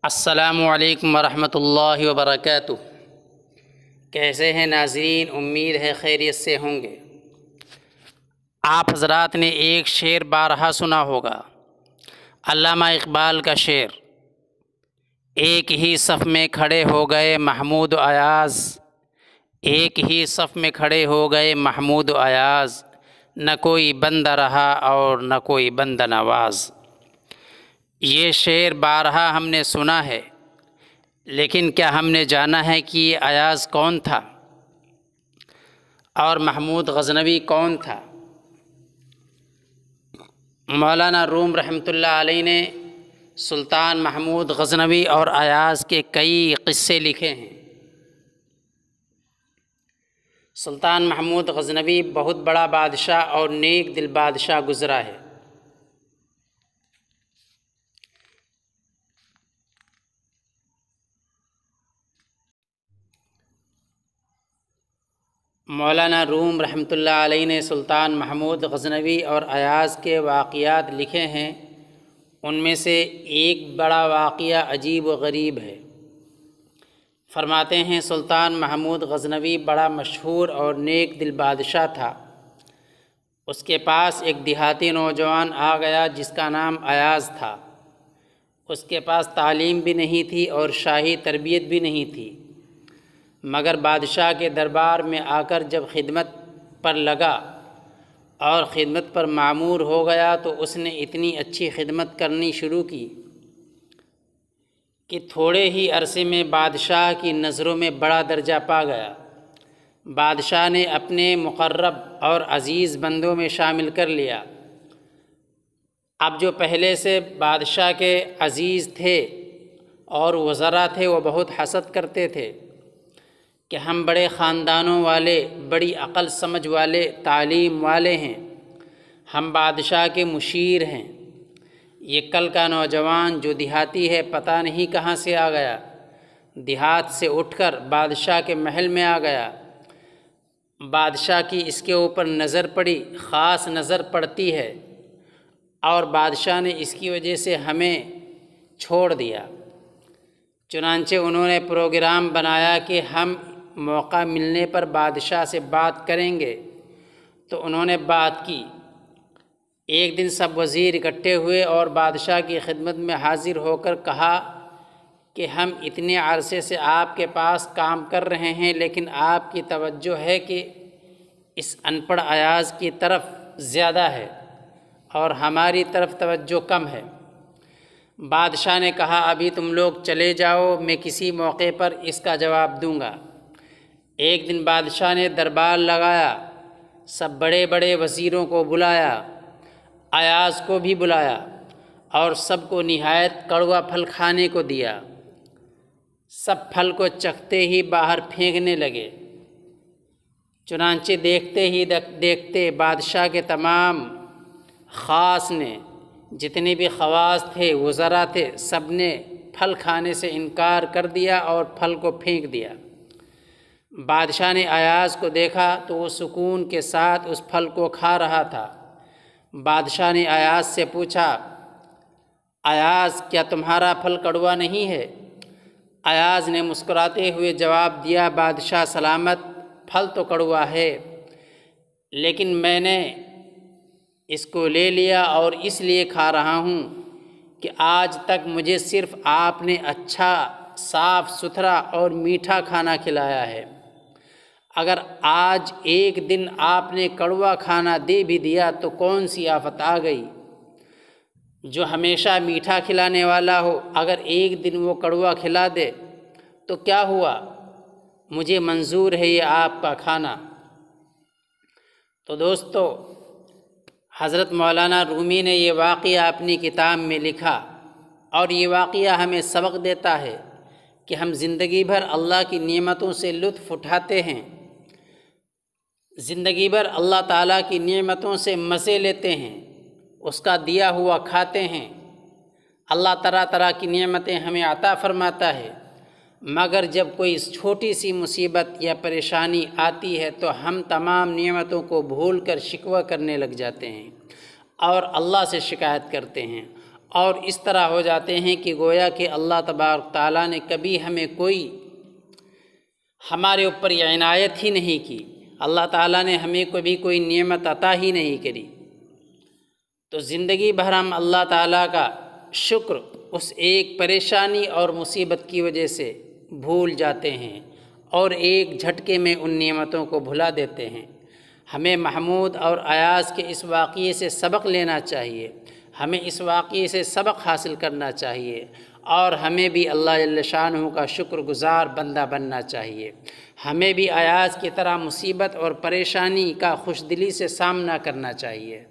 السلام علیکم ورحمۃ اللہ وبرکاتہ۔ کیسے ہیں ناظرین؟ امید ہے خیریت سے ہوں گے۔ آپ حضرات نے ایک شعر بارہا سنا ہوگا، علامہ اقبال کا شعر، ایک ہی صف میں کھڑے ہو گئے محمود و ایاز، ایک ہی صف میں کھڑے ہو گئے محمود و ایاز، نہ کوئی بندہ رہا اور نہ کوئی بندہ نواز۔ یہ شعر بارہا ہم نے سنا ہے، لیکن کیا ہم نے جانا ہے کہ یہ ایاز کون تھا اور محمود غزنوی کون تھا؟ مولانا روم رحمۃ اللہ علیہ نے سلطان محمود غزنوی اور ایاز کے کئی قصے لکھے ہیں۔ سلطان محمود غزنوی بہت بڑا بادشاہ اور نیک دل بادشاہ گزرا ہے۔ مولانا روم رحمۃ اللہ علیہ نے سلطان محمود غزنوی اور ایاز کے واقعات لکھے ہیں۔ ان میں سے ایک بڑا واقعہ عجیب و غریب ہے۔ فرماتے ہیں سلطان محمود غزنوی بڑا مشہور اور نیک دل بادشاہ تھا۔ اس کے پاس ایک دیہاتی نوجوان آ گیا جس کا نام ایاز تھا۔ اس کے پاس تعلیم بھی نہیں تھی اور شاہی تربیت بھی نہیں تھی، مگر بادشاہ کے دربار میں آ کر جب خدمت پر لگا اور خدمت پر معمور ہو گیا تو اس نے اتنی اچھی خدمت کرنی شروع کی کہ تھوڑے ہی عرصے میں بادشاہ کی نظروں میں بڑا درجہ پا گیا۔ بادشاہ نے اپنے مقرب اور عزیز بندوں میں شامل کر لیا۔ اب جو پہلے سے بادشاہ کے عزیز تھے اور وزراء تھے، وہ بہت حسد کرتے تھے کہ ہم بڑے خاندانوں والے، بڑی عقل سمجھ والے، تعلیم والے ہیں، ہم بادشاہ کے مشیر ہیں۔ یہ کل کا نوجوان جو دیہاتی ہے پتہ نہیں کہاں سے آ گیا، دیہات سے اٹھ کر بادشاہ کے محل میں آ گیا۔ بادشاہ کی اس کے اوپر نظر پڑی، خاص نظر پڑتی ہے، اور بادشاہ نے اس کی وجہ سے ہمیں چھوڑ دیا۔ چنانچہ انہوں نے پروگرام بنایا کہ ہم موقع ملنے پر بادشاہ سے بات کریں گے۔ تو انہوں نے بات کی۔ ایک دن سب وزیر اکٹھے ہوئے اور بادشاہ کی خدمت میں حاضر ہو کر کہا کہ ہم اتنے عرصے سے آپ کے پاس کام کر رہے ہیں، لیکن آپ کی توجہ ہے کہ اس ان پڑھ ایاز کی طرف زیادہ ہے اور ہماری طرف توجہ کم ہے۔ بادشاہ نے کہا ابھی تم لوگ چلے جاؤ، میں کسی موقع پر اس کا جواب دوں گا۔ ایک دن بادشاہ نے دربار لگایا، سب بڑے بڑے وزیروں کو بلایا، ایاز کو بھی بلایا اور سب کو نہایت کڑوا پھل کھانے کو دیا۔ سب پھل کو چکھتے ہی باہر پھینکنے لگے۔ چنانچہ دیکھتے ہی دیکھتے بادشاہ کے تمام خاص نے، جتنے بھی خواص تھے، وزراء تھے، سب نے پھل کھانے سے انکار کر دیا اور پھل کو پھینک دیا۔ بادشاہ نے ایاز کو دیکھا تو وہ سکون کے ساتھ اس پھل کو کھا رہا تھا۔ بادشاہ نے ایاز سے پوچھا ایاز کیا تمہارا پھل کڑوا نہیں ہے؟ ایاز نے مسکراتے ہوئے جواب دیا بادشاہ سلامت، پھل تو کڑوا ہے، لیکن میں نے اس کو لے لیا اور اس لیے کھا رہا ہوں کہ آج تک مجھے صرف آپ نے اچھا، صاف ستھرا اور میٹھا کھانا کھلایا ہے۔ اگر آج ایک دن آپ نے کڑوا کھانا دے بھی دیا تو کون سی آفت آ گئی؟ جو ہمیشہ میٹھا کھلانے والا ہو اگر ایک دن وہ کڑوا کھلا دے تو کیا ہوا؟ مجھے منظور ہے یہ آپ کا کھانا۔ تو دوستو، حضرت مولانا رومی نے یہ واقعہ اپنی کتاب میں لکھا، اور یہ واقعہ ہمیں سبق دیتا ہے کہ ہم زندگی بھر اللہ کی نعمتوں سے لطف اٹھاتے ہیں، زندگی بھر اللہ تعالیٰ کی نعمتوں سے مزے لیتے ہیں، اس کا دیا ہوا کھاتے ہیں۔ اللہ طرح طرح کی نعمتیں ہمیں عطا فرماتا ہے، مگر جب کوئی چھوٹی سی مصیبت یا پریشانی آتی ہے تو ہم تمام نعمتوں کو بھول کر شکوہ کرنے لگ جاتے ہیں اور اللہ سے شکایت کرتے ہیں اور اس طرح ہو جاتے ہیں کہ گویا کہ اللہ تبارک تعالیٰ نے کبھی ہمیں ہمارے اوپر یہ عنایت ہی نہیں کی، اللہ تعالیٰ نے ہمیں کبھی کوئی نعمت عطا ہی نہیں کری، تو زندگی بھر ہم اللہ تعالیٰ کا شکر اس ایک پریشانی اور مصیبت کی وجہ سے بھول جاتے ہیں اور ایک جھٹکے میں ان نعمتوں کو بھلا دیتے ہیں۔ ہمیں محمود اور ایاز کے اس واقعے سے سبق لینا چاہیے، ہمیں اس واقعے سے سبق حاصل کرنا چاہیے، اور ہمیں بھی اللہ جل شانہ کا شکر گزار بندہ بننا چاہیے۔ ہمیں بھی ایاز کی طرح مصیبت اور پریشانی کا خوش دلی سے سامنا کرنا چاہیے۔